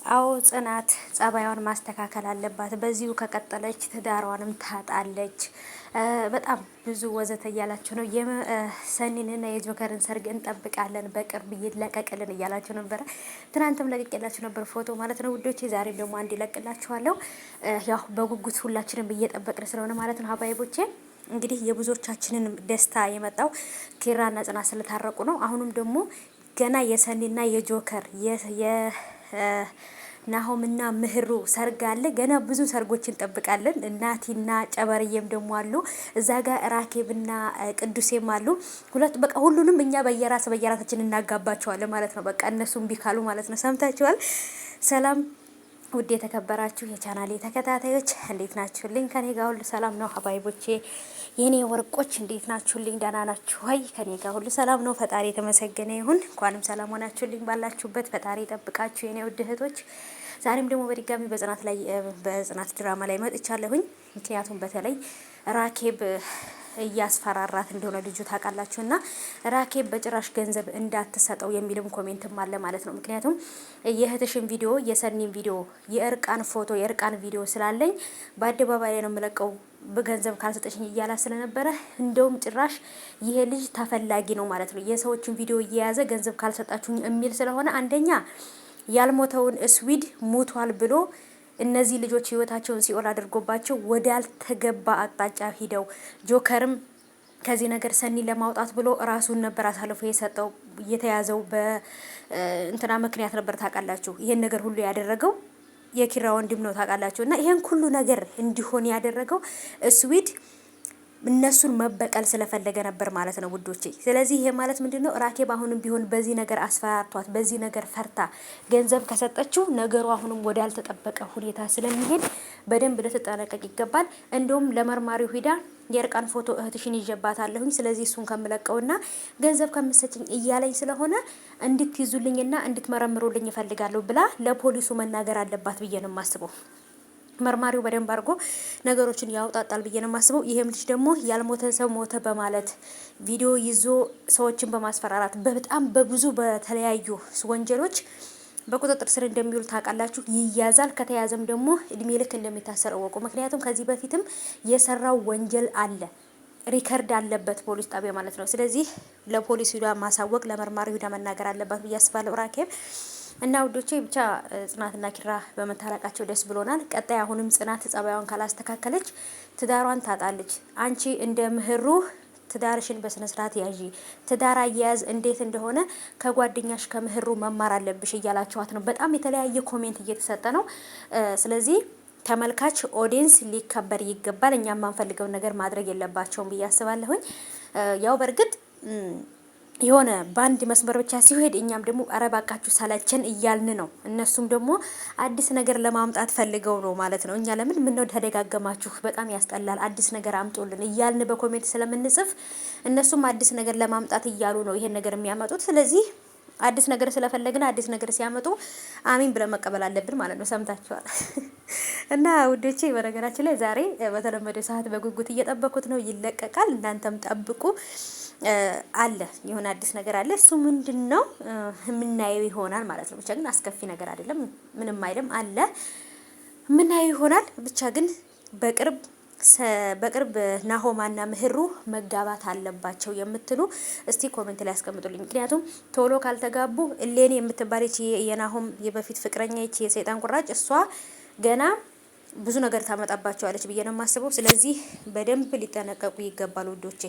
አዎ ጽናት ጸባይዋን ማስተካከል አለባት። በዚሁ ከቀጠለች ትዳሯንም ታጣለች። በጣም ብዙ ወዘተ እያላችሁ ነው። የሰኒንና የጆከርን ሰርግ እንጠብቃለን በቅርብ ይለቀቅልን እያላችሁ ነበረ። ትናንትም ለቅቄላችሁ ነበር ፎቶ ማለት ነው ውዶቼ። ዛሬም ደግሞ አንድ ይለቅላችኋለሁ። ያው በጉጉት ሁላችንም እየጠበቅን ስለሆነ ማለት ነው ሀባይቦቼ። እንግዲህ የብዙዎቻችንን ደስታ የመጣው ኪራና ጽናት ስለታረቁ ነው። አሁንም ደግሞ ገና የሰኒና የጆከር ናሆምና ምህሩ ሰርግ አለ። ገና ብዙ ሰርጎች እንጠብቃለን። እናቲና ጨበርዬም ደግሞ አሉ እዛ ጋር ራኬብና ቅዱሴም አሉ። በቃ ሁሉንም እኛ በየራሳችን እናጋባቸዋለን ማለት ነው። በቃ እነሱም ቢካሉ ማለት ነው። ሰምታችኋል። ሰላም ውድ የተከበራችሁ የቻናሌ ተከታታዮች እንዴት ናችሁልኝ? ከኔ ጋር ሁሉ ሰላም ነው። ሀባይቦቼ የኔ ወርቆች እንዴት ናችሁልኝ? ደህና ናችሁ ወይ? ከኔ ጋር ሁሉ ሰላም ነው። ፈጣሪ የተመሰገነ ይሁን። እንኳንም ሰላም ሆናችሁልኝ። ባላችሁበት ፈጣሪ ይጠብቃችሁ የኔ ውድ እህቶች። ዛሬም ደግሞ በድጋሚ በጽናት ድራማ ላይ መጥቻለሁኝ። ምክንያቱም በተለይ ራኬብ እያስፈራራት እንደሆነ ልጁ ታውቃላችሁ። እና ራኬብ በጭራሽ ገንዘብ እንዳትሰጠው የሚልም ኮሜንትም አለ ማለት ነው። ምክንያቱም የእህትሽን ቪዲዮ የሰኒን ቪዲዮ የእርቃን ፎቶ የእርቃን ቪዲዮ ስላለኝ በአደባባይ ላይ ነው የምለቀው በገንዘብ ካልሰጠሽኝ እያላ ስለነበረ እንደውም ጭራሽ ይሄ ልጅ ተፈላጊ ነው ማለት ነው። የሰዎችን ቪዲዮ እየያዘ ገንዘብ ካልሰጣችሁኝ የሚል ስለሆነ አንደኛ ያልሞተውን ስዊድ ሞቷል ብሎ እነዚህ ልጆች ህይወታቸውን ሲኦል አድርጎባቸው ወደ ያልተገባ አቅጣጫ ሂደው ጆከርም ከዚህ ነገር ሰኒ ለማውጣት ብሎ ራሱን ነበር አሳልፎ የሰጠው። የተያዘው በእንትና ምክንያት ነበር ታውቃላችሁ። ይሄን ነገር ሁሉ ያደረገው የኪራ ወንድም ነው ታውቃላችሁ። እና ይሄን ሁሉ ነገር እንዲሆን ያደረገው ስዊድ እነሱን መበቀል ስለፈለገ ነበር ማለት ነው ውዶቼ። ስለዚህ ይሄ ማለት ምንድነው? ራኬብ አሁንም ቢሆን በዚህ ነገር አስፈራርቷት በዚህ ነገር ፈርታ ገንዘብ ከሰጠችው ነገሩ አሁንም ወደ ያልተጠበቀ ሁኔታ ስለሚሄድ በደንብ ልትጠነቀቅ ይገባል። እንደውም ለመርማሪው ሂዳ የእርቃን ፎቶ እህትሽን ይጀባታለሁኝ ስለዚህ እሱን ከምለቀውና ገንዘብ ከምሰጭኝ እያለኝ ስለሆነ እንድትይዙልኝና እንድትመረምሩልኝ እፈልጋለሁ ብላ ለፖሊሱ መናገር አለባት ብዬ ነው የማስበው። መርማሪው በደንብ አድርጎ ነገሮችን ያውጣጣል ብዬ ነው የማስበው። ይሄም ልጅ ደግሞ ያልሞተ ሰው ሞተ በማለት ቪዲዮ ይዞ ሰዎችን በማስፈራራት በጣም በብዙ በተለያዩ ወንጀሎች በቁጥጥር ስር እንደሚውል ታውቃላችሁ። ይያዛል። ከተያዘም ደግሞ እድሜ ልክ እንደሚታሰር እወቁ። ምክንያቱም ከዚህ በፊትም የሰራው ወንጀል አለ፣ ሪከርድ አለበት ፖሊስ ጣቢያ ማለት ነው። ስለዚህ ለፖሊስ ሂዳ ማሳወቅ ለመርማሪው ሂዳ መናገር አለባት ብዬ አስባለሁ ራኬብ እና ውዶቼ። ብቻ ጽናትና ኪራ በመታረቃቸው ደስ ብሎናል። ቀጣይ አሁንም ጽናት ጸባዩን ካላስተካከለች ትዳሯን ታጣለች። አንቺ እንደ ምህሩ ትዳርሽን በስነ ስርዓት ያዢ፣ ትዳር አያያዝ እንዴት እንደሆነ ከጓደኛሽ ከምህሩ መማር አለብሽ እያላችኋት ነው። በጣም የተለያየ ኮሜንት እየተሰጠ ነው። ስለዚህ ተመልካች ኦዲየንስ ሊከበር ይገባል። እኛም የማንፈልገውን ነገር ማድረግ የለባቸውም ብዬ አስባለሁኝ። ያው በእርግጥ የሆነ ባንድ መስመር ብቻ ሲሄድ እኛም ደግሞ አረባካችሁ ሳላችን እያልን ነው። እነሱም ደግሞ አዲስ ነገር ለማምጣት ፈልገው ነው ማለት ነው። እኛ ለምን ነው ተደጋገማችሁ በጣም ያስጠላል አዲስ ነገር አምጡልን እያልን በኮሜንት ስለምንጽፍ እነሱም አዲስ ነገር ለማምጣት እያሉ ነው ይሄን ነገር የሚያመጡት። ስለዚህ አዲስ ነገር ስለፈለግን አዲስ ነገር ሲያመጡ አሚን ብለን መቀበል አለብን ማለት ነው። ሰምታችኋል። እና ውዶቼ በነገራችን ላይ ዛሬ በተለመደው ሰዓት በጉጉት እየጠበኩት ነው። ይለቀቃል። እናንተም ጠብቁ። አለ የሆነ አዲስ ነገር አለ። እሱ ምንድነው የምናየው ይሆናል ማለት ነው። ብቻ ግን አስከፊ ነገር አይደለም፣ ምንም አይልም አለ የምናየው ይሆናል። ብቻ ግን በቅርብ ናሆማና ምህሩ መጋባት አለባቸው የምትሉ እስቲ ኮሜንት ላይ አስቀምጡልኝ። ምክንያቱም ቶሎ ካልተጋቡ እሌኒ የምትባል የናሆም የበፊት ፍቅረኛ የሰይጣን ቁራጭ እሷ ገና ብዙ ነገር ታመጣባቸዋለች ብዬ ነው የማስበው። ስለዚህ በደንብ ሊጠነቀቁ ይገባል ውዶቼ።